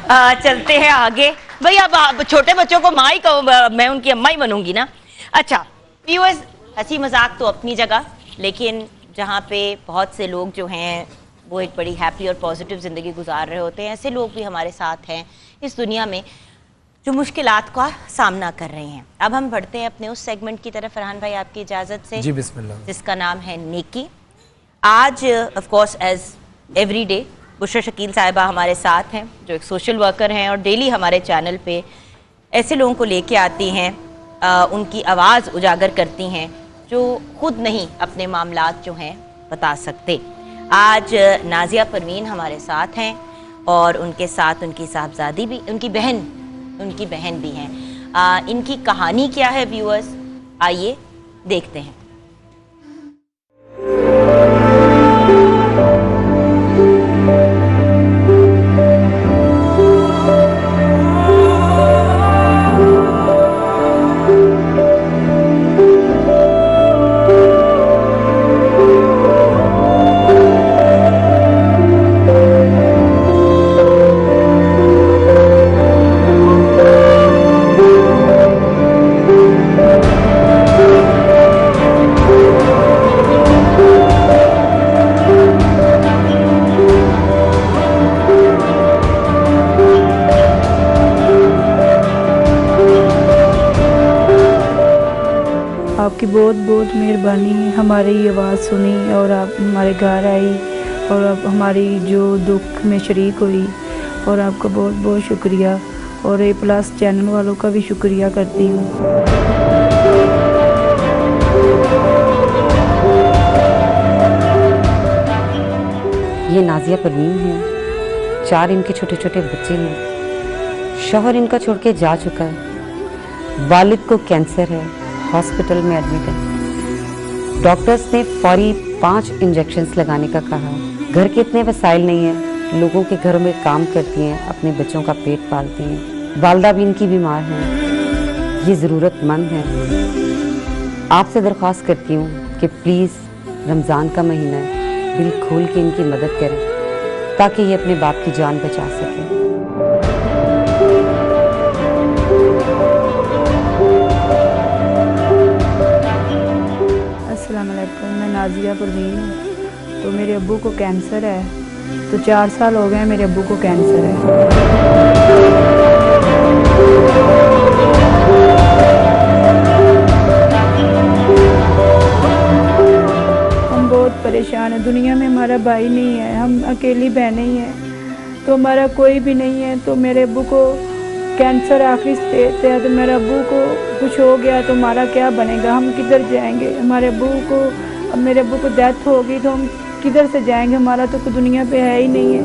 चलते हैं आगे। भाई अब छोटे बच्चों को माँ ही कहो, मैं उनकी अम्मा ही बनूंगी ना। अच्छा व्यूअर्स, हंसी मजाक तो अपनी जगह, लेकिन जहाँ पे बहुत से लोग जो हैं वो एक बड़ी हैप्पी और पॉजिटिव ज़िंदगी गुजार रहे होते हैं, ऐसे लोग भी हमारे साथ हैं इस दुनिया में जो मुश्किलात का सामना कर रहे हैं। अब हम बढ़ते हैं अपने उस सेगमेंट की तरफ, फरहान भाई आपकी इजाज़त से। जी बिस्मिल्लाह। जिसका नाम है नेकी। आज of course as every day Bushra Shakeel साहिबा हमारे साथ हैं, जो एक सोशल वर्कर हैं और डेली हमारे चैनल पे ऐसे लोगों को लेके आती हैं, उनकी आवाज़ उजागर करती हैं जो खुद नहीं अपने मामलात जो हैं बता सकते। आज नाजिया परवीन हमारे साथ हैं और उनके साथ उनकी साहबजादी भी, उनकी बहन भी हैं। इनकी कहानी क्या है व्यूअर्स, आइए देखते हैं। आपकी बहुत बहुत मेहरबानी, हमारी आवाज़ सुनी और आप हमारे घर आई और आप हमारी जो दुख में शरीक हुई, और आपका बहुत बहुत शुक्रिया। और A+ चैनल वालों का भी शुक्रिया करती हूँ। ये नाजिया परवीन है, 4 इनके छोटे छोटे बच्चे हैं। शौहर इनका छोड़ के जा चुका है, वालिद को कैंसर है, हॉस्पिटल में एडमिट है। डॉक्टर्स ने फौरी 5 इंजेक्शन्स लगाने का कहा। घर के इतने वसाइल नहीं है, लोगों के घरों में काम करती हैं, अपने बच्चों का पेट पालती हैं। वालदा भी इनकी बीमार हैं, ये ज़रूरतमंद हैं। आपसे दरख्वास्त करती हूँ कि प्लीज़ रमज़ान का महीना है, दिल खोल के इनकी मदद करें ताकि ये अपने बाप की जान बचा सकें। अस्सलामुअलैकुम, मैं नाजिया परवीन हूँ। तो मेरे अब्बू को कैंसर है, तो 4 साल हो गए मेरे अब्बू को कैंसर है। हम बहुत परेशान हैं, दुनिया में हमारा भाई नहीं है, हम अकेली बहनें ही हैं, तो हमारा कोई भी नहीं है। तो मेरे अब्बू को कैंसर आखिरी स्टेज पे है, तो मेरे अब्बू को कुछ हो गया तो हमारा क्या बनेगा, हम किधर जाएंगे। हमारे अब्बू को, अब मेरे अब्बू को डेथ होगी तो हम किधर से जाएंगे, हमारा तो कोई दुनिया पे है ही नहीं है।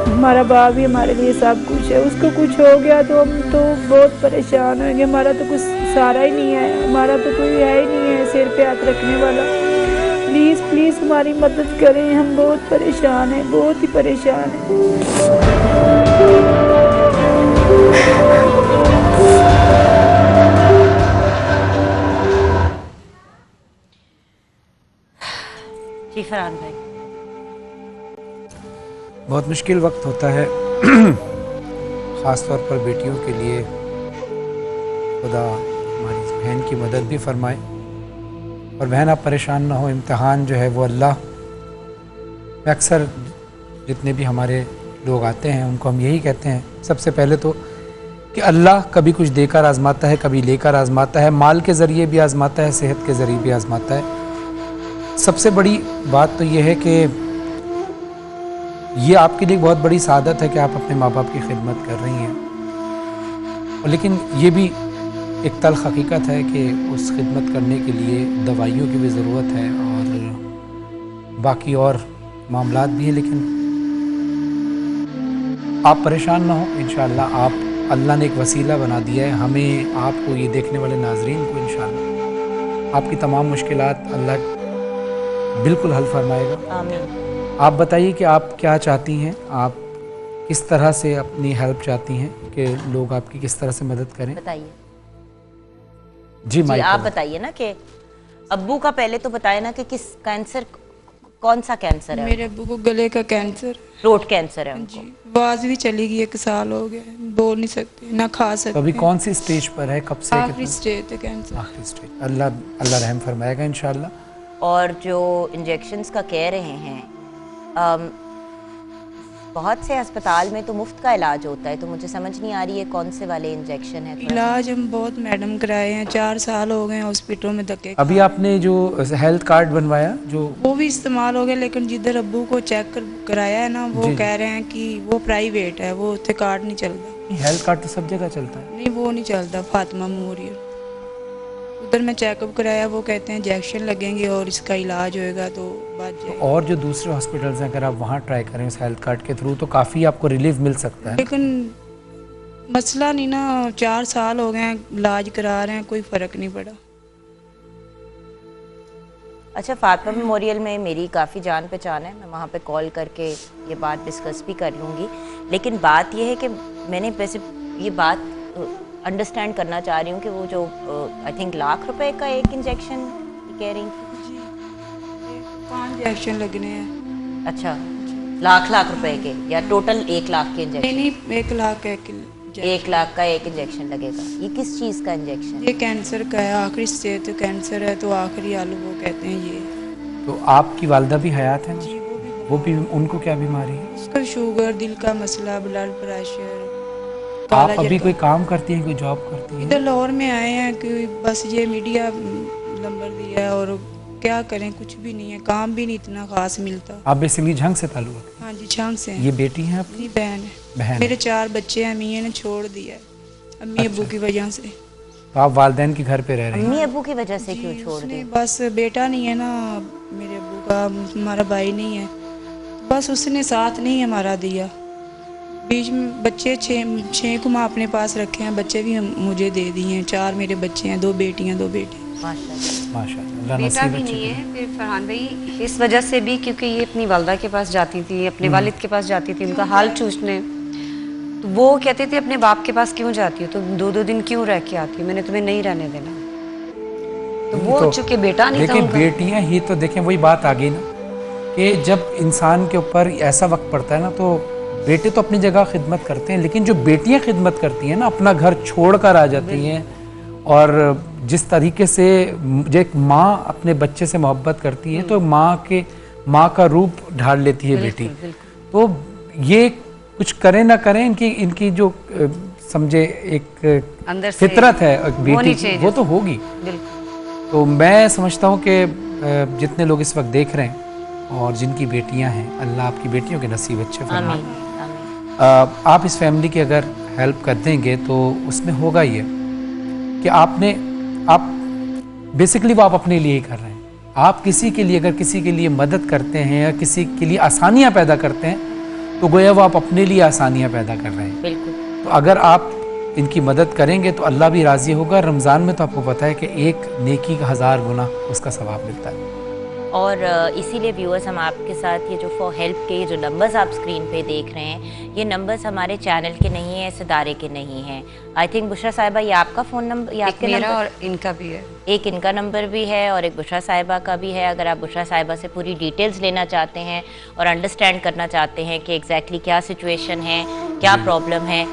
हमारा बाप भी हमारे लिए सब कुछ है, उसको कुछ हो गया तो हम तो बहुत परेशान होंगे। हमारा तो कुछ सहारा ही नहीं है, हमारा तो कोई है ही नहीं है सिर पे हाथ रखने वाला। प्लीज़ प्लीज़ हमारी मदद करें, हम बहुत परेशान हैं, बहुत ही परेशान हैं। जी फरहान भाई। बहुत मुश्किल वक्त होता है ख़ास तौर पर बेटियों के लिए। खुदा हमारी बहन की मदद भी फरमाए। और बहन आप परेशान ना हो, इम्तिहान जो है वो अल्लाह, अक्सर जितने भी हमारे लोग आते हैं उनको हम यही कहते हैं सबसे पहले तो कि अल्लाह कभी कुछ देकर आजमाता है, कभी लेकर आजमाता है, माल के ज़रिए भी आजमाता है, सेहत के ज़रिए भी आजमाता है। सबसे बड़ी बात तो ये है कि ये आपके लिए बहुत बड़ी सादत है कि आप अपने माँ बाप की खिदमत कर रही हैं, और लेकिन ये भी एक तल्ख़ हकीकत है कि उस खिदमत करने के लिए दवाइयों की भी ज़रूरत है और बाकी और मामलात भी हैं। लेकिन आप परेशान ना हो, इंशाअल्लाह आप, अल्लाह ने एक वसीला बना दिया है हमें, आपको, ये देखने वाले नाजरीन को। इंशाअल्लाह आपकी तमाम मुश्किलात अल्लाह बिल्कुल हल फरमाएगा। आमीन। आप बताइए कि आप क्या चाहती हैं, आप किस तरह से अपनी हेल्प चाहती हैं कि लोग आपकी किस तरह से मदद करें? बताइए जी जी, माइक आप पर। बताइए ना कि अब्बू का पहले तो बताया ना कि किस कैंसर, कौन सा कैंसर है? मेरे अब्बू को गले का कैंसर, थ्रोट कैंसर है उनको। जी, आवाज भी चली गई, 1 साल हो गया, बोल नहीं सकते ना खा तो सकते। अभी कौन सी स्टेज पर है, कब से? आखिरी स्टेज है कैंसर। आखिरी स्टेज। अल्लाह रहम फरमाएगा इंशाल्लाह। और जो इंजेक्शन्स का कह रहे हैं, बहुत से अस्पताल में तो मुफ्त का इलाज होता है, तो मुझे समझ नहीं आ रही है कौन से वाले इंजेक्शन है। इलाज हम बहुत मैडम कराए हैं, 4 साल हो गए हॉस्पिटल में धक्के। अभी आपने जो हेल्थ कार्ड बनवाया जो वो भी इस्तेमाल हो गया, लेकिन जिधर अब्बू को चेक कराया है ना, वो जी। कह रहे हैं कि वो प्राइवेट है, वो उत्थे कार्ड नहीं चलता। हेल्थ कार्ड तो सब जगह चलता है। नहीं, वो नहीं चलता। फातिमा मेमोरियल उधर मैं चेकअप कराया, वो कहते हैं इंजेक्शन लगेंगे और इसका इलाज होएगा तो बच जाएगा। और जो दूसरे हॉस्पिटल्स हैं, अगर आप वहाँ ट्राई करें उस हेल्थ कार्ड के थ्रू, तो काफ़ी आपको रिलीफ मिल सकता है। लेकिन मसला नहीं ना, 4 साल हो गए हैं इलाज करा रहे हैं, कोई फ़र्क नहीं पड़ा। अच्छा, फातिमा मेमोरियल में मेरी काफ़ी जान पहचान है, मैं वहाँ पे कॉल करके ये बात डिस्कस भी कर लूँगी। लेकिन बात ये है कि मैंने वैसे ये बात अंडरस्टैंड करना चाह रही हूँ कि वो जो आई थिंक लाख रुपए का एक इंजेक्शन कह रही थी। 5 इंजेक्शन लगने हैं। अच्छा, लाख रुपए के या टोटल 1 लाख के इंजेक्शन? नहीं, 1 लाख है। 1 लाख का एक इंजेक्शन लगेगा। ये किस चीज़ का इंजेक्शन? ये कैंसर का है, आखिरी स्टेज तो कैंसर है, तो आखिरी आलू वो कहते हैं ये। तो आपकी वालदा भी हयात है ना? जी, वो भी, उनको क्या बीमारी है? उसका शुगर, दिल का मसला, ब्लड प्रेशर। आप अभी कोई काम करती हैं, कोई जॉब करती हैं? इधर लाहौर में आए हैं कि बस ये मीडिया नंबर दिया है, और क्या करें, कुछ भी नहीं है, काम भी नहीं इतना खास मिलता। आप बेसिकली झंग से ताल्लुक है? हाँ जी, छांग से हैं। ये बेटी हैं आपकी? अपनी बहन है। बहन मेरे 4 बच्चे हैं, अम्मी ने छोड़ दिया है, अम्मी अब्बू की वजह से। तो आप वालदैन के घर पे रह रही हैं? अम्मी अब्बू की वजह से क्यों छोड़ उसने दी? बस बेटा नहीं है ना मेरे अब्बू का, हमारा भाई नहीं है, बस उसने साथ नहीं हमारा दिया। बीच में बच्चे 6 को माँ अपने पास रखे हैं, बच्चे भी मुझे दे दिए हैं। 4 मेरे बच्चे हैं, 2 बेटियां 2 बेटे। माशाल्लाह। माशाल्लाह, बेटा नसीब भी अच्छी नहीं करें। है फिर फरहान भाई, इस वजह से भी क्योंकि ये अपनी वालदा के पास जाती थी, अपने वालिद के पास जाती थी उनका हाल पूछने, तो वो कहते थे अपने बाप के पास क्यों जाती हो, तो 2-2 दिन क्यों रह के आती हो, मैंने तुम्हें नहीं रहने देना। तो वो चूंकि बेटा नहीं था देखिए उनका। बेटियां ही तो, देखें वही बात आ गई ना कि जब इंसान के ऊपर ऐसा वक्त पड़ता है ना, तो बेटे तो अपनी जगह खिदमत करते हैं, लेकिन जो बेटियां खिदमत करती हैं ना, अपना घर छोड़ कर आ जाती हैं, और जिस तरीके से जो एक माँ अपने बच्चे से मोहब्बत करती है, तो माँ का रूप ढाल लेती है बेटी। तो ये कुछ करें ना करें, इनकी जो समझे एक अंदर से फितरत है एक बेटी की, वो तो होगी। तो मैं समझता हूँ कि जितने लोग इस वक्त देख रहे हैं और जिनकी बेटियां हैं, अल्लाह आपकी बेटियों के नसीब अच्छे फरमाए। आप इस फैमिली की अगर हेल्प कर देंगे तो उसमें होगा ये कि आप बेसिकली वो आप अपने लिए ही कर रहे हैं। आप किसी के लिए, अगर किसी के लिए मदद करते हैं या किसी के लिए आसानियाँ पैदा करते हैं, तो गोया वो आप अपने लिए आसानियाँ पैदा कर रहे हैं। बिल्कुल। तो अगर आप इनकी मदद करेंगे तो अल्लाह भी राज़ी होगा। रमज़ान में तो आपको पता है कि एक नेकी का 1000 गुना उसका सवाब मिलता है। और इसीलिए व्यूअर्स, हम आपके साथ ये जो फॉर हेल्प के जो नंबर्स आप स्क्रीन पे देख रहे हैं, ये नंबर्स हमारे चैनल के नहीं हैं, इस इदारे के नहीं हैं। आई थिंक बुशरा साहिबा, ये आपका फ़ोन नंबर, ये आपके मेरा नंबर, और इनका भी है, एक इनका नंबर भी है और एक बुशरा साहिबा का भी है। अगर आप बुशरा साहिबा से पूरी डिटेल्स लेना चाहते हैं और अंडरस्टैंड करना चाहते हैं कि एग्जैक्टली क्या सिचुएशन है, क्या प्रॉब्लम है,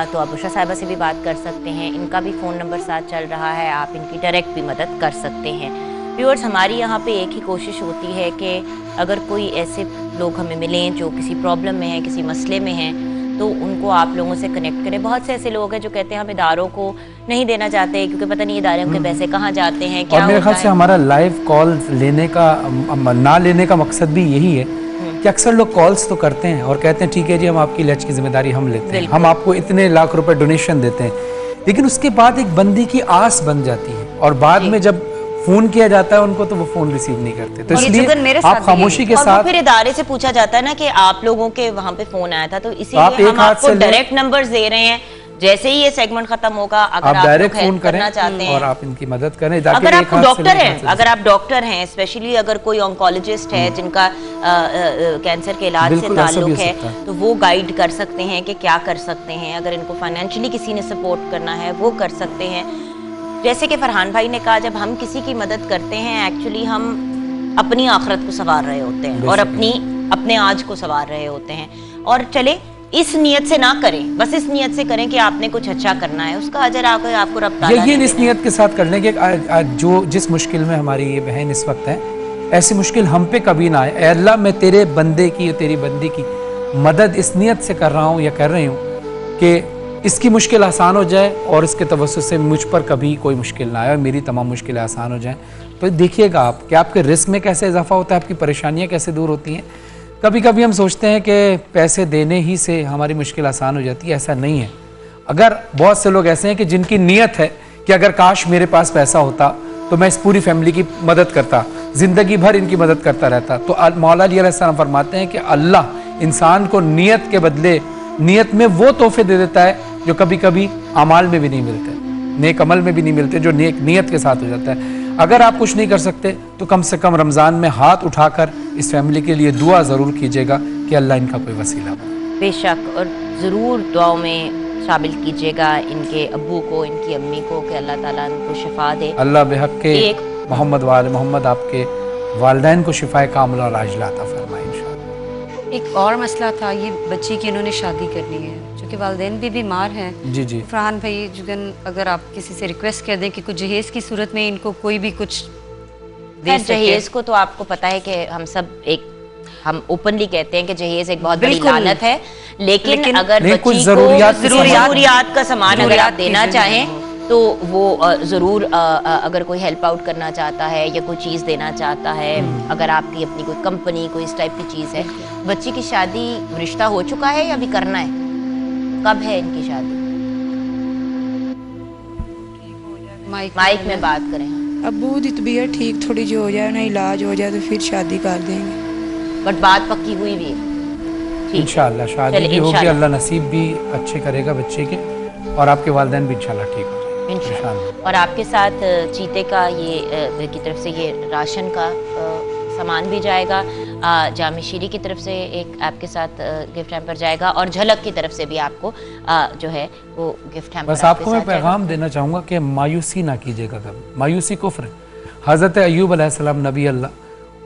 तो आप बुशरा साहिबा से भी बात कर सकते हैं। इनका भी फ़ोन नंबर साथ चल रहा है, आप इनकी डायरेक्ट भी मदद कर सकते हैं। व्यूअर्स, हमारी यहाँ पे एक ही कोशिश होती है कि अगर कोई ऐसे लोग हमें मिलें जो किसी प्रॉब्लम में हैं, किसी मसले में हैं, तो उनको आप लोगों से कनेक्ट करें। बहुत से ऐसे लोग हैं जो कहते हैं हम इदारों को नहीं देना चाहते क्योंकि पता नहीं इदारों के पैसे कहाँ जाते हैं, क्या और मेरे ख्याल से हमारा लाइव कॉल लेने का ना लेने का मकसद भी यही है कि अक्सर लोग कॉल्स तो करते हैं और कहते हैं ठीक है जी, हम आपकी इलाज की जिम्मेदारी हम लेते हैं, हम आपको इतने लाख रुपए डोनेशन देते हैं, लेकिन उसके बाद एक बंदी की आस बन जाती है और बाद में जब फोन किया जाता है उनको तो वो फोन रिसीव नहीं करते। तो इसलिए आप खामोशी के साथ, फिर इदारे से पूछा जाता है ना कि आप लोगों के वहाँ पे फोन आया था, तो इसीलिए हम आपको डायरेक्ट नंबर्स दे रहे हैं। जैसे ही ये सेगमेंट खत्म होगा, अगर आप डायरेक्ट फोन करना चाहते हैं और आप इनकी मदद करें, अगर आप डॉक्टर हैं, अगर आप डॉक्टर हैं, स्पेशली अगर कोई ऑन्कोलॉजिस्ट है जिनका कैंसर के इलाज से ताल्लुक है, तो वो गाइड कर सकते हैं कि क्या कर सकते हैं। अगर इनको फाइनेंशियली किसी ने सपोर्ट करना है वो कर सकते हैं। जैसे कि फरहान भाई ने कहा, जब हम किसी की मदद करते हैं एक्चुअली हम अपनी आखिरत को संवार रहे होते हैं और अपने आज को संवार रहे होते हैं। और चले इस नियत से ना करें, बस इस नियत से करें कि आपने कुछ अच्छा करना है, उसका अजर आपको रब ताला ये इस नियत के साथ कर लें कि जो जिस मुश्किल में हमारी ये बहन इस वक्त है, ऐसी मुश्किल हम पे कभी ना आए। ऐ अल्लाह, मैं तेरे बंदे की, तेरी बंदी की मदद इस नियत से कर रहा हूँ या कर रही हूँ कि इसकी मुश्किल आसान हो जाए और इसके तवज्जुह से मुझ पर कभी कोई मुश्किल ना आए और मेरी तमाम मुश्किलें आसान हो जाएं। तो देखिएगा आप कि आपके रिस्क में कैसे इजाफा होता है, आपकी परेशानियाँ कैसे दूर होती हैं। कभी कभी हम सोचते हैं कि पैसे देने ही से हमारी मुश्किल आसान हो जाती है, ऐसा नहीं है। अगर बहुत से लोग ऐसे हैं कि जिनकी नीयत है कि अगर काश मेरे पास पैसा होता तो मैं इस पूरी फैमिली की मदद करता, ज़िंदगी भर इनकी मदद करता रहता, तो मौला अली अलैहिस्सलाम फरमाते हैं कि अल्लाह इंसान को नीयत के बदले नीयत में वो तोहफे दे देता है जो कभी कभी अमाल में भी नहीं मिलते, नेक अमल में भी नहीं मिलते, जो नेक नीयत के साथ हो जाता है। अगर आप कुछ नहीं कर सकते तो कम से कम रमज़ान में हाथ उठाकर इस फैमिली के लिए दुआ ज़रूर कीजिएगा कि अल्लाह इनका कोई वसीला बने। बेशक, और ज़रूर दुआओं में शामिल कीजिएगा इनके अब्बू को, इनकी अम्मी को, कि अल्लाह ताला उनको शिफा दे। अल्लाह बेहक के मोहम्मद वाले मोहम्मद आपके वालिदैन को शिफाए कामिला और आजिला अता फरमाए इंशाअल्लाह। एक और मसला था ये बच्ची की, इन्होंने शादी करनी है, चूँकि वालिदैन भी बीमार हैं। जी जी फरहान भाई जुगन, अगर आप किसी से रिक्वेस्ट कर दें कि कुछ जहेज़ की सूरत में इनको कोई भी कुछ दे सके। जहेज़ को तो आपको पता है कि हम ओपनली कहते हैं कि जहेज एक बहुत बड़ी लानत है, लेकिन अगर बच्ची को ज़रूरियात का सामान अगर आप देना चाहें तो वो ज़रूर, अगर कोई हेल्प आउट करना चाहता है या कोई चीज़ देना चाहता है, अगर आपकी अपनी कोई कंपनी कोई इस टाइप की चीज़ है। बच्ची की शादी, रिश्ता हो चुका है या अभी करना है? कब है इनकी शादी? माइक में बात करें। अबू दी तबीयत ठीक थोड़ी जी हो जाए, ना इलाज हो जाए तो फिर शादी कर देंगे। बट बात पक्की हुई भी है इंशाअल्लाह, शादी भी होगी, अल्लाह नसीब भी अच्छे करेगा बच्चे के, और आपके वालिदैन भी इंशाअल्लाह ठीक हो जाएंगे इंशाअल्लाह। और आपके साथ चीते का ये की तरफ से ये राशन का सामान भी जाएगा, जामी शीरी की तरफ से एक आपके साथ गिफ्ट हैम्पर जाएगा, और झलक की तरफ से भी आपको जो है वो गिफ्ट हैम्पर। बस आपको मैं पैगाम देना चाहूँगा कि मायूसी ना कीजिएगा कभी, मायूसी कुफ्र है। हज़रत अय्यूब अलैहिस्सलाम नबी अल्लाह,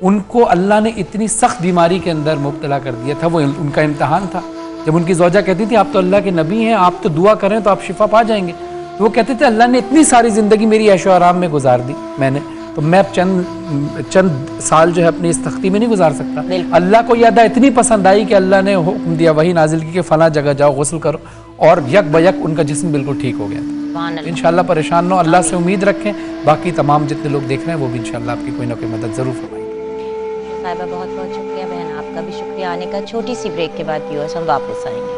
उनको अल्लाह ने इतनी सख्त बीमारी के अंदर मुब्तला कर दिया था, वो उनका इम्तहान था। जब उनकी ज़ौजा कहती थी आप तो अल्लाह के नबी हैं, आप तो दुआ करें तो आप शिफा पा जाएंगे, तो वो कहते थे अल्लाह ने इतनी सारी ज़िंदगी मेरी ऐशो आराम में गुजार दी मैंने, तो मैं चंद साल जो है अपनी इस तख्ती में नहीं गुजार सकता। अल्लाह को यह अदा इतनी पसंद आई कि अल्लाह ने हुक्म दिया, वही नाजिल की कि फ़लाँ जगह जाओ गुस्ल करो, और यक बयक उनका जिस्म बिल्कुल ठीक हो गया था। इंशाअल्लाह परेशान न, अल्लाह से उम्मीद रखें। बाकी तमाम जितने लोग देख रहे हैं वो भी इंशाअल्लाह आपकी कोई ना कोई मदद ज़रूर फरमाएंगे। साहिबा बहुत बहुत शुक्रिया, बहन आपका भी शुक्रिया आने का। छोटी सी ब्रेक के बाद व्यूअर्स हम वापस आएंगे।